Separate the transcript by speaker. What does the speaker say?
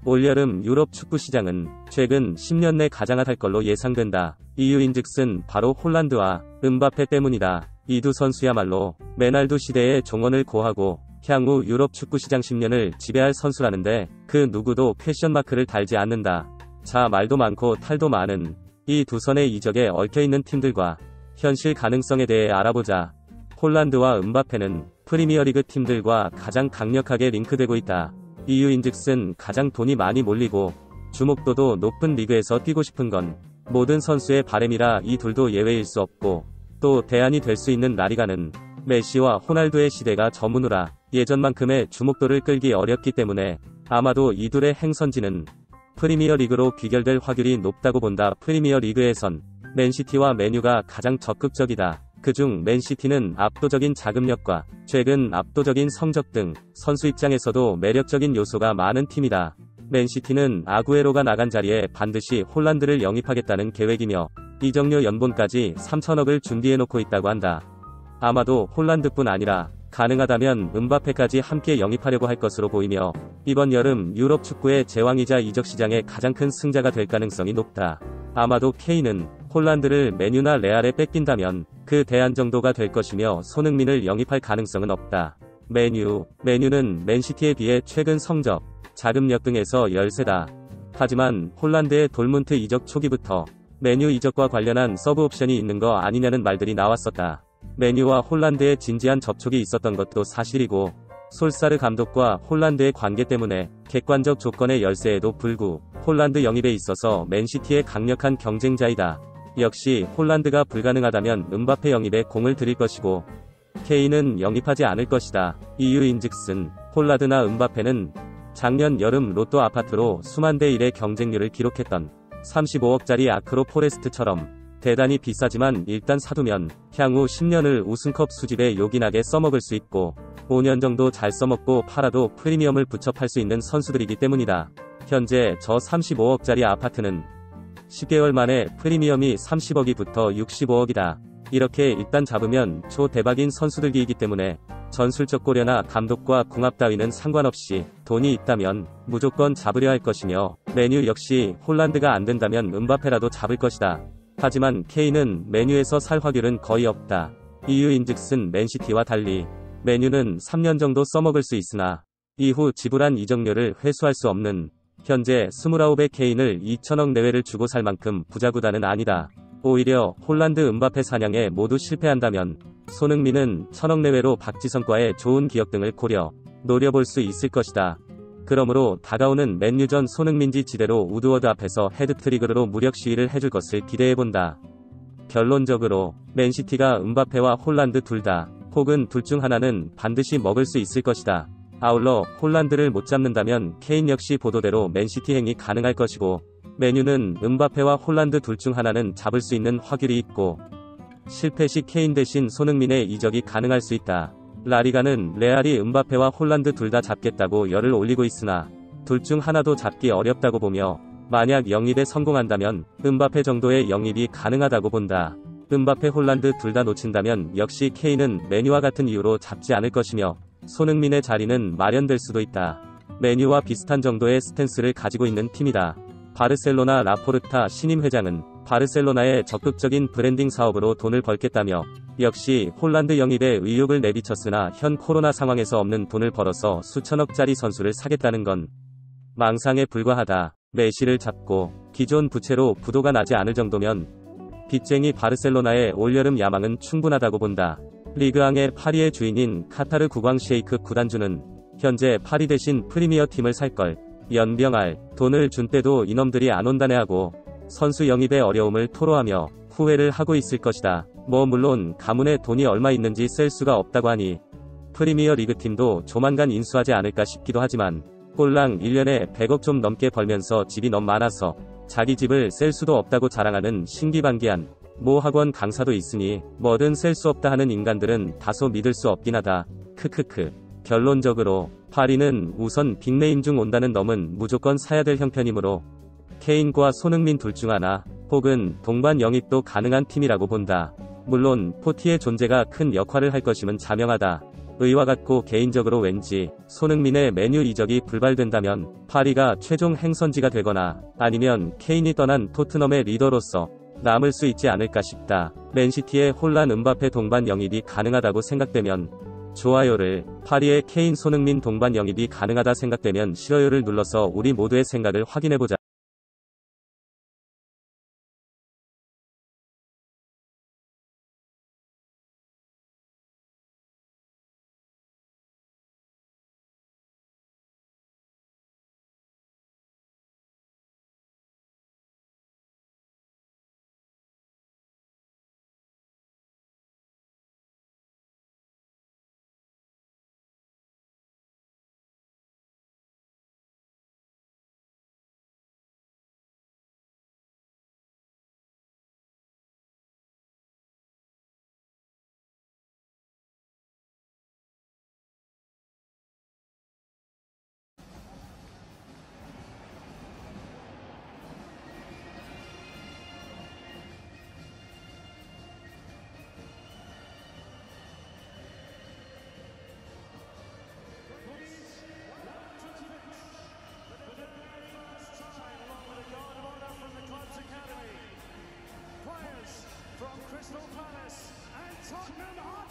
Speaker 1: 올여름 유럽 축구 시장은 최근 10년 내 가장 핫할 걸로 예상된다. 이유인즉슨 바로 홀란드와 음바페 때문이다. 이 두 선수야말로 메날두 시대의 종언을 고하고 향후 유럽 축구 시장 10년을 지배할 선수라는데 그 누구도 퀘션 마크를 달지 않는다. 자, 말도 많고 탈도 많은 이 두 선의 이적에 얽혀있는 팀들과 현실 가능성에 대해 알아보자. 홀란드와 음바페는 프리미어리그 팀들과 가장 강력하게 링크되고 있다. 이유인즉슨 가장 돈이 많이 몰리고 주목도도 높은 리그에서 뛰고 싶은 건 모든 선수의 바람이라 이 둘도 예외일 수 없고, 또 대안이 될 수 있는 라리가는 메시와 호날두의 시대가 저무누라 예전만큼의 주목도를 끌기 어렵기 때문에 아마도 이 둘의 행선지는 프리미어리그로 귀결될 확률이 높다고 본다. 프리미어리그에선 맨시티와 맨유가 가장 적극적이다. 그중 맨시티는 압도적인 자금력과 최근 압도적인 성적 등 선수 입장에서도 매력적인 요소가 많은 팀이다. 맨시티는 아구에로가 나간 자리에 반드시 홀란드를 영입하겠다는 계획이며 이적료 연봉까지 3천억을 준비해놓고 있다고 한다. 아마도 홀란드뿐 아니라 가능하다면 음바페까지 함께 영입하려고 할 것으로 보이며 이번 여름 유럽 축구의 제왕이자 이적 시장의 가장 큰 승자가 될 가능성이 높다. 아마도 케인은 홀란드를 맨유나 레알에 뺏긴다면 그 대안 정도가 될 것이며 손흥민을 영입할 가능성은 없다. 맨유는 맨시티에 비해 최근 성적, 자금력 등에서 열세다. 하지만 홀란드의 돌문트 이적 초기부터 맨유 이적과 관련한 서브 옵션이 있는 거 아니냐는 말들이 나왔었다. 맨유와 홀란드의 진지한 접촉이 있었던 것도 사실이고, 솔사르 감독과 홀란드의 관계 때문에 객관적 조건의 열세에도 불구 홀란드 영입에 있어서 맨시티의 강력한 경쟁자이다. 역시 홀란드가 불가능하다면 음바페 영입에 공을 들일 것이고 케인은 영입하지 않을 것이다. 이유인즉슨 홀란드나 음바페는 작년 여름 로또 아파트로 수만 대 1의 경쟁률을 기록했던 35억짜리 아크로 포레스트처럼 대단히 비싸지만 일단 사두면 향후 10년을 우승컵 수집에 요긴하게 써먹을 수 있고 5년 정도 잘 써먹고 팔아도 프리미엄을 붙여 팔 수 있는 선수들이기 때문이다. 현재 저 35억짜리 아파트는 10개월 만에 프리미엄이 30억이 붙어 65억이다. 이렇게 일단 잡으면 초대박인 선수들이기 때문에 전술적 고려나 감독과 궁합 따위는 상관없이 돈이 있다면 무조건 잡으려 할 것이며 맨유 역시 홀란드가 안 된다면 음바페라도 잡을 것이다. 하지만 케인은 맨유에서 살 확률은 거의 없다. 이유인즉슨 맨시티와 달리 맨유는 3년 정도 써먹을 수 있으나 이후 지불한 이적료를 회수할 수 없는 현재 29의 케인을 2천억 내외를 주고 살 만큼 부자 구단은 아니다. 오히려 홀란드 음바페 사냥에 모두 실패한다면 손흥민은 1천억 내외로 박지성과의 좋은 기억 등을 고려 노려볼 수 있을 것이다. 그러므로 다가오는 맨유전 손흥민지 지대로 우드워드 앞에서 헤드트릭으로 무력 시위를 해줄 것을 기대해본다. 결론적으로 맨시티가 음바페와 홀란드 둘 다 혹은 둘 중 하나는 반드시 먹을 수 있을 것이다. 아울러 홀란드를 못 잡는다면 케인 역시 보도대로 맨시티 행이 가능할 것이고 맨유는 음바페와 홀란드 둘 중 하나는 잡을 수 있는 확률이 있고 실패 시 케인 대신 손흥민의 이적이 가능할 수 있다. 라리가는 레알이 음바페와 홀란드 둘 다 잡겠다고 열을 올리고 있으나 둘 중 하나도 잡기 어렵다고 보며 만약 영입에 성공한다면 음바페 정도의 영입이 가능하다고 본다. 음바페 홀란드 둘 다 놓친다면 역시 케인은 맨유와 같은 이유로 잡지 않을 것이며 손흥민의 자리는 마련될 수도 있다. 맨유와 비슷한 정도의 스탠스를 가지고 있는 팀이다. 바르셀로나 라포르타 신임 회장은 바르셀로나의 적극적인 브랜딩 사업으로 돈을 벌겠다며 역시 홀란드 영입에 의욕을 내비쳤으나 현 코로나 상황에서 없는 돈을 벌어서 수천억짜리 선수를 사겠다는 건 망상에 불과하다. 메시를 잡고 기존 부채로 부도가 나지 않을 정도면 빚쟁이 바르셀로나의 올여름 야망은 충분하다고 본다. 리그앙의 파리의 주인인 카타르 국왕 셰이크 구단주는 현재 파리 대신 프리미어 팀을 살걸 연병할 돈을 준 때도 이놈들이 안 온다네 하고 선수 영입의 어려움을 토로하며 후회를 하고 있을 것이다. 물론 가문에 돈이 얼마 있는지 셀 수가 없다고 하니 프리미어 리그 팀도 조만간 인수하지 않을까 싶기도 하지만 꼴랑 1년에 100억 좀 넘게 벌면서 집이 너무 많아서 자기 집을 셀 수도 없다고 자랑하는 신기반기한 모 학원 강사도 있으니 뭐든 셀 수 없다 하는 인간들은 다소 믿을 수 없긴 하다. 크크크. 결론적으로 파리는 우선 빅네임 중 온다는 놈은 무조건 사야 될 형편이므로 케인과 손흥민 둘 중 하나 혹은 동반 영입도 가능한 팀이라고 본다. 물론 포티의 존재가 큰 역할을 할 것임은 자명하다. 의와 같고 개인적으로 왠지 손흥민의 맨유 이적이 불발된다면 파리가 최종 행선지가 되거나 아니면 케인이 떠난 토트넘의 리더로서 남을 수 있지 않을까 싶다. 맨시티의 홀란 음바페 동반 영입이 가능하다고 생각되면 좋아요를, 파리의 케인 손흥민 동반 영입이 가능하다 생각되면 싫어요를 눌러서 우리 모두의 생각을 확인해보자.
Speaker 2: Crystal Palace and Tottenham Hotspur.